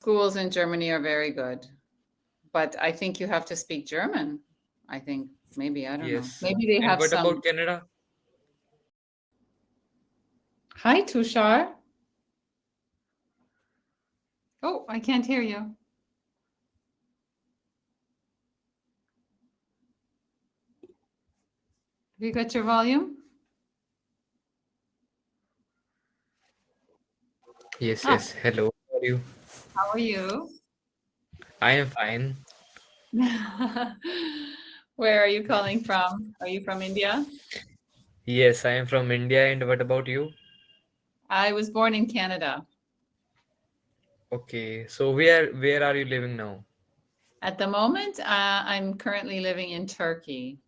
schools in Germany are very good, but I think you have to speak German. I think maybe, I don't know. Yes. Maybe they And have what some. about Canada? Hi, Tushar. Oh, I can't hear you. Have you got your volume? Yes, Ah, yes. Hello. How are you? how are you? I am fine. Where are you calling from? Are you from India? Yes, I am from India. And what about you? I was born in Canada. Okay. So where are you living now? At the moment, I'm currently living in Turkey.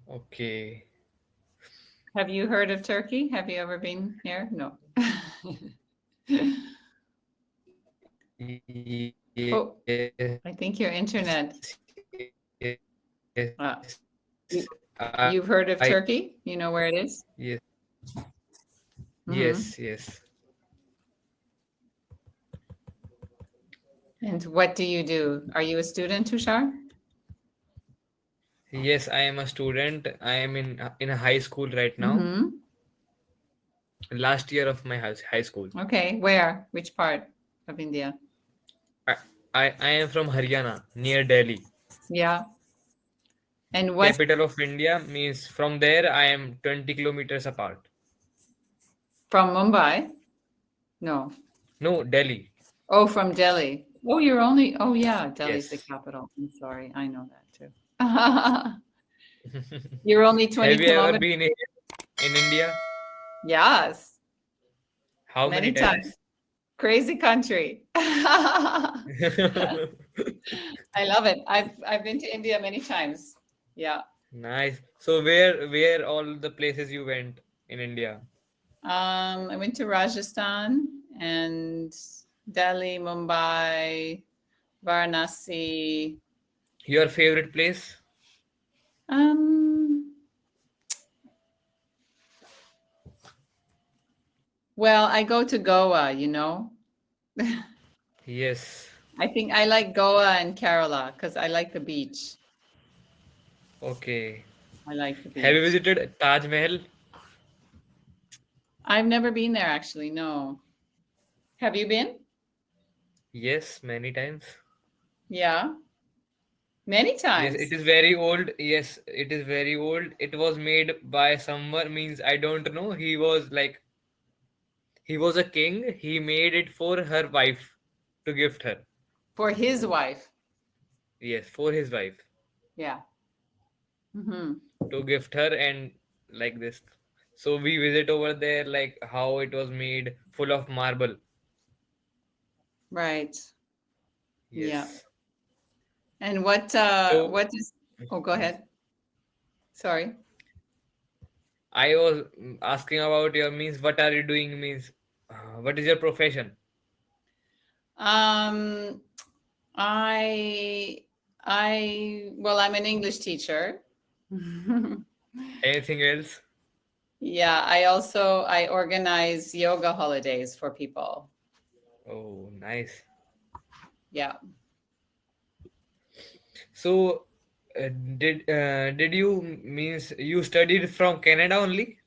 Okay. Have you heard of Turkey? Have you ever been here? No. Oh, Yes, I think your internet. yes. Uh, you, I you've heard of Turkey? You know where it is? yes, Mm-hmm. yes, yes. And what do you do? Are you a student, Tushar? Yes, I am a student. I am in a high school right now. Mm-hmm. Last year of my high school. Okay. Where? Which part of India? I, I am from Haryana, near Delhi. Yeah. And what Capital of India means from there I am 20 kilometers apart. from Mumbai? No. No, Delhi. Oh, from Delhi. Oh, you're only, oh, yeah, Delhi's the Yes. capital. I'm sorry. I know that too. You're only 20 Have you ever kilometers. been in India? Yes, How many many times. times? Crazy country. I love it. I've been to India many times. Yeah. Nice. So where all the places you went in India? I went to Rajasthan and Delhi, Mumbai, Varanasi. Your favorite place? Um, well, I go to Goa, you know. Yes. I think I like Goa and Kerala because I like the beach. Okay. I like the Have you beach. visited Taj Mahal? I've never been there actually. No. Have you been? Yes, many times. Yeah, many Yes, it times. is very old. Yes, it is very old. It was made by someone, means I don't know. He was a king. He made it for her wife to gift her. For his wife. Yes, for his wife Yeah. Hmm. to gift her and like this. So we visit over there, like how it was made, full of marble. Right. Yeah. Yes. And So what is, oh, go ahead. Sorry. I was asking about your means. What are you doing? Means what is your profession? Um, I well, I'm an English teacher. Anything else? Yeah, I organize yoga holidays for people. Oh, nice. Yeah. So did you means you studied from Canada only?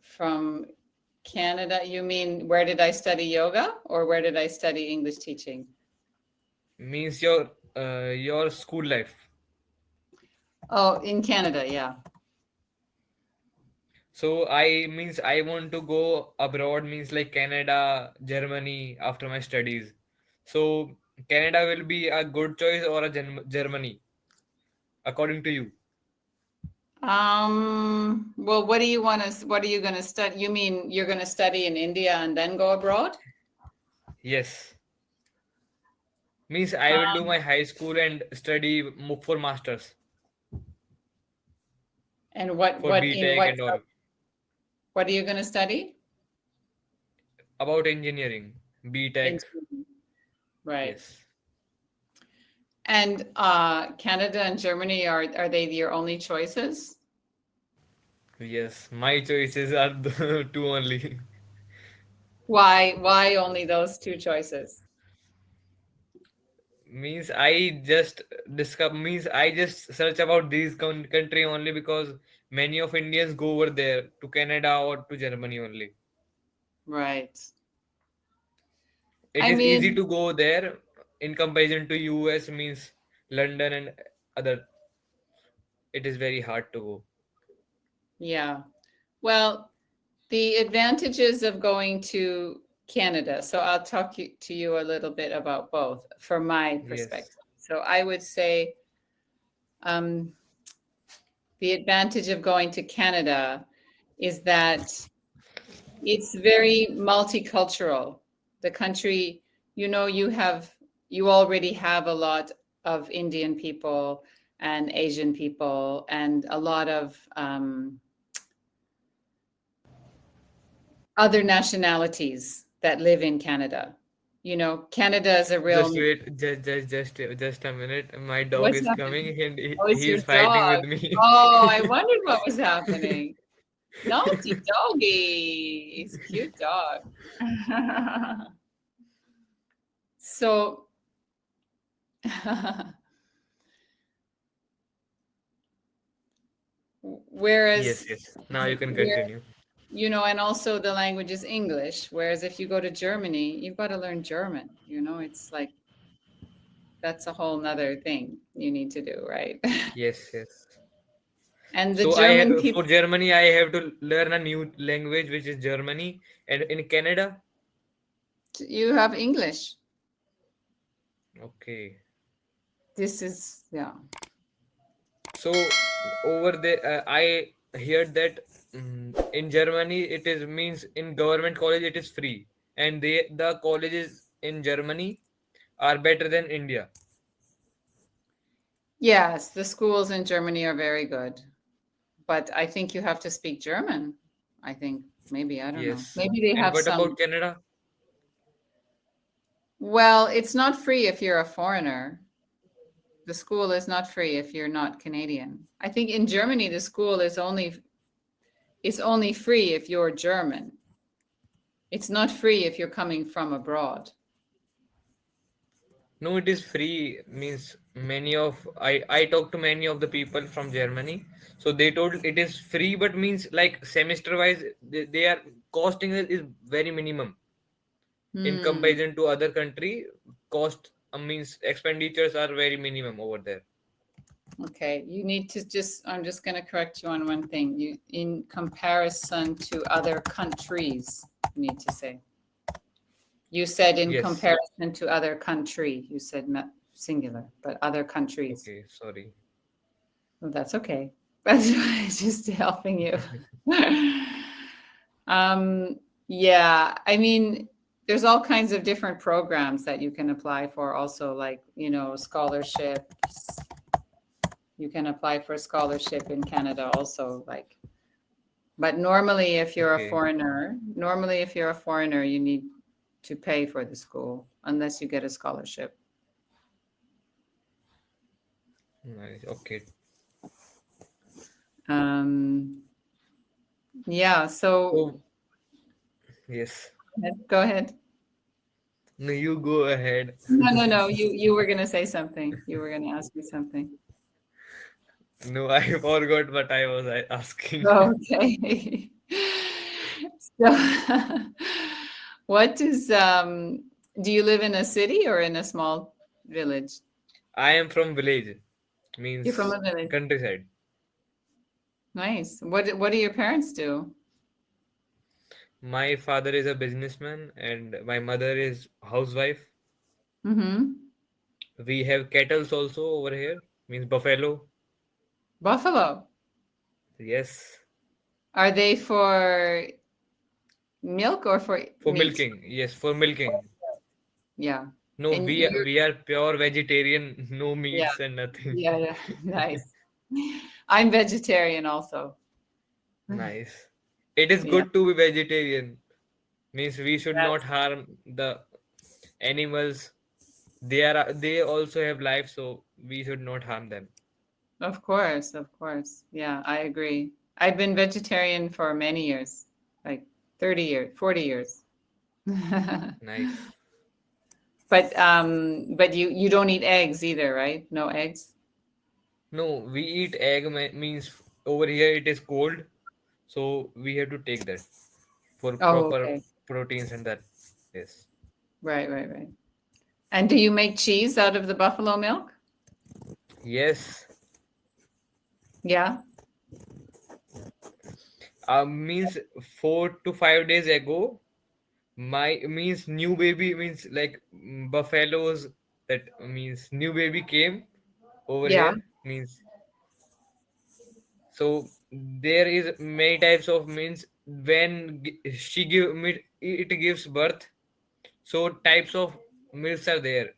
From Canada, you mean where did I study yoga or where did I study English teaching? Means your school life. Oh, in Canada, yeah. So I means I want to go abroad means like Canada, Germany after my studies. So Canada will be a good choice or a Germany according to you. Well, what are you going to study? You mean you're going to study in India and then go abroad? Yes. Means I will do Um, my high school and study for masters and for BTech and all what are you going to study? about engineering, BTech. In, right. Yes. And Canada and Germany are they your only choices? Yes, my choices are the two only. Why only those two choices? Means I just discover means I just search about these country only because many of Indians go over there to Canada or to Germany only. Right. It I is easy mean, to go there in comparison to US, means London and other. It is very hard to go. yeah. Well, the advantages of going to Canada. So I'll to you a little bit about both from my Yes, perspective. So I would say um, the advantage of going to Canada is that it's very multicultural. The country, you already have a lot of Indian people and Asian people and a lot of other nationalities that live in Canada. Canada is a just real. wait, just a minute. My dog What's is happening? coming and Oh, it's he your is fighting dog. with me. Oh, I wondered what was happening. Naughty doggy. He's a cute dog. So, whereas, Yes, yes. Now you can where, continue. and also the language is English. Whereas if you go to Germany, you've got to learn German. It's like that's a whole nother thing you need to do, right? Yes, yes. And the So German for people, Germany I have to learn a new language which is Germany, and in Canada. you have English. Okay. This is, yeah. So over there, I heard that in Germany it is means in government college it is free, and the colleges in Germany are better than India. Yes, the schools in Germany are very good, but I think you have to speak German. I think maybe, I don't know. Yes. Maybe they And have what about some. Canada? Well, it's not free if you're a foreigner. The school is not free if you're not Canadian. I think in Germany the school is only free if you're German. It's not free if you're coming from abroad. No, it is free. Means I talked to many of the people from Germany, so they told it is free, but means like semester wise they are costing is very minimum in Hmm. comparison to other country. Cost means expenditures are very minimum over there. Okay, you need to I'm just going to correct you on one thing. In comparison to other countries, you need to say. You said in Yes. comparison to other country. You said singular, but other countries. Okay. Sorry. Well, that's okay. That's just helping you. um, yeah, I mean, there's all kinds of different programs that you can apply for. Also, like scholarships. You can apply for a scholarship in Canada. Also, but Okay. normally if you're a foreigner, you need to pay for the school unless you get a scholarship. Nice. Okay. Um, yeah, so So yes. go ahead. No, you go ahead. No, no, no. You were gonna say something. You were gonna ask me something. No, I forgot what I was asking. Okay. So, what is do you live in a city or in a small village? I am from village, You're from means a village. countryside. Nice. What do your parents do? My father is a businessman and my mother is housewife. Mm-hmm. We have cattle also over here, means buffalo. Buffalo. Yes, Are they for milk or for for meat? milking. Yes, for milking. Yeah. No, And we are pure vegetarian, no yeah, meats and nothing. yeah. Nice. I'm vegetarian also. Nice. It is Yeah, good to be vegetarian. Means we should not that's harm the animals. They also have life, so we should not harm them. of course, of course. Yeah, I agree. I've been vegetarian for many years, like 30 years, 40 years. Nice. But you don't eat eggs either, right? No eggs? No, we eat egg means over here it is cold, so we have to take that for Oh, proper okay. proteins and that. Yes. Right, right, right. And do you make cheese out of the buffalo milk? Yes. Yeah. Means 4 to 5 days ago, my means new baby means like buffaloes, that means new baby came over Yeah. here means. So there is many types of means when she give meat, it gives birth. So types of milks are there.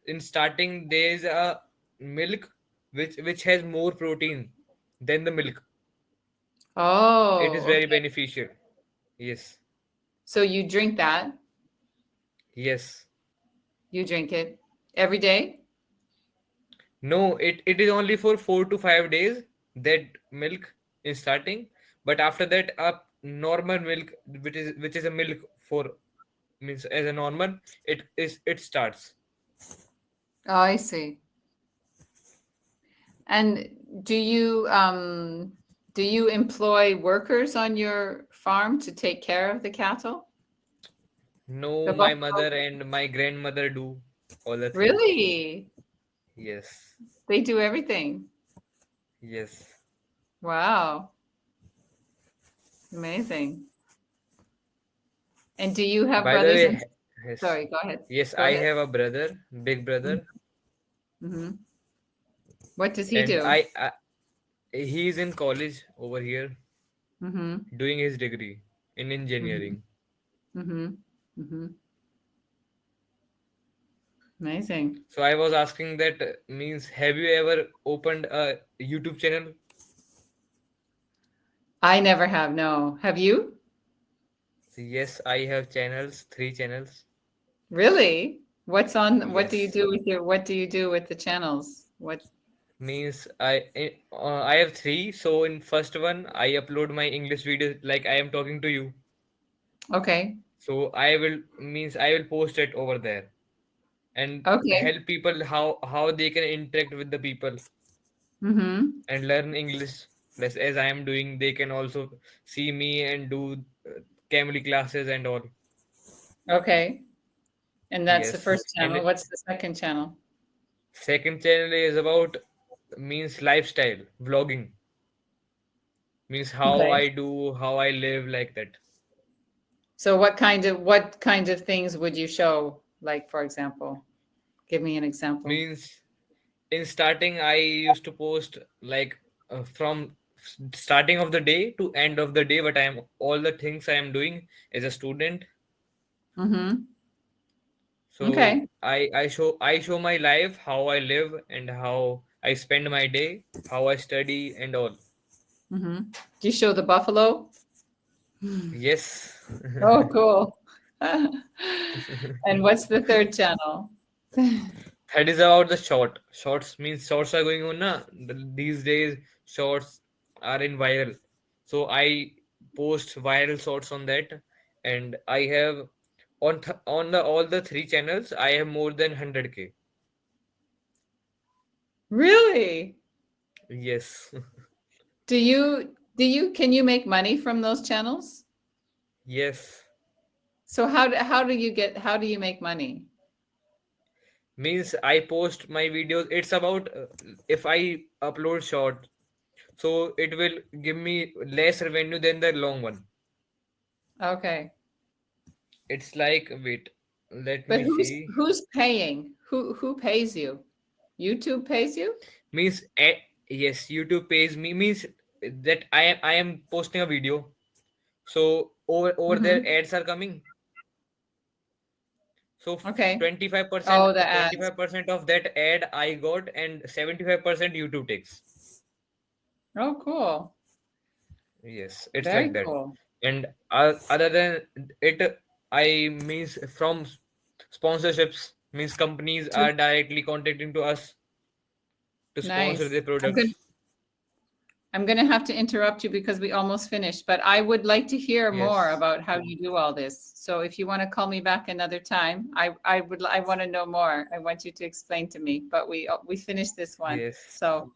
In starting, there is a milk which has more protein than the milk. It is Oh, very okay. beneficial. Yes, So you drink that. yes. You drink it every day? No, it is only for 4 to 5 days that milk is starting, but after that a normal milk which is a milk for means as a normal it starts. Oh, I see. And do you employ workers on your farm to take care of the cattle? No, The my buffalo? mother and my grandmother do all the things. Really? Yes, They do everything. yes. Wow. Amazing. And do you have By the brothers way, and yes, sorry, go ahead. yes, Go I ahead. have a brother, big brother, Mm-hmm. What does he and do? he is in college over here Mm-hmm. doing his degree in Mm-hmm. engineering. Mm-hmm. Mm-hmm. Amazing. So I was asking that means have you ever opened a YouTube channel? I never have, no. Have you? Yes, I have channels, 3 channels. Really? What do you Yes, do with what do you do with the channels? What means I have three. So in first one, I upload my English videos like I am talking to you. okay. So I will post it over there and Okay. help people how they can interact with the people Mm-hmm. and learn English. As I am doing, they can also see me and do Cambly classes and all. Okay. And that's the Yes, first channel. and What's the second channel? second channel is about means lifestyle vlogging, means how Okay. I do, how I live like that. So what kind of things would you show? Like for example, give me an example. Means in starting, I used to post like from starting of the day to end of the day, what I am all the things I am doing as a student. Mm-hmm. So Okay. I show my life, how I live and how I spend my day, how I study and all. Mm-hmm. Do you show the buffalo? Yes. Oh, cool. And what's the third channel? That is about the shorts means shorts are going on na. These days shorts are in viral, so I post viral shorts on that, and I have on the all the 3 channels I have more than 100K. Really? Yes. Can you make money from those channels? Yes, So how do you make money? means I post my videos. It's about if I upload short, so it will give me less revenue than the long one. Okay. It's like, wait, let But me see. who's paying? Who pays you? YouTube pays you? Means yes, YouTube pays me, means that I am posting a video, so over there Mm-hmm. ads are coming. So Okay. 25% Oh, the ads. 25% of that ad I got, and 75% YouTube takes. Oh, cool. Yes, it's like Very that. cool. And other than it, I means from sponsorships, means companies To- are directly contacting to us to sponsor Nice. their products. I'm going to have to interrupt you because we almost finished, but I would like to hear more Yes. about how you do all this. So if you want to call me back another time, I want to know more. I want you to explain to me, but we finished this one. Yes. So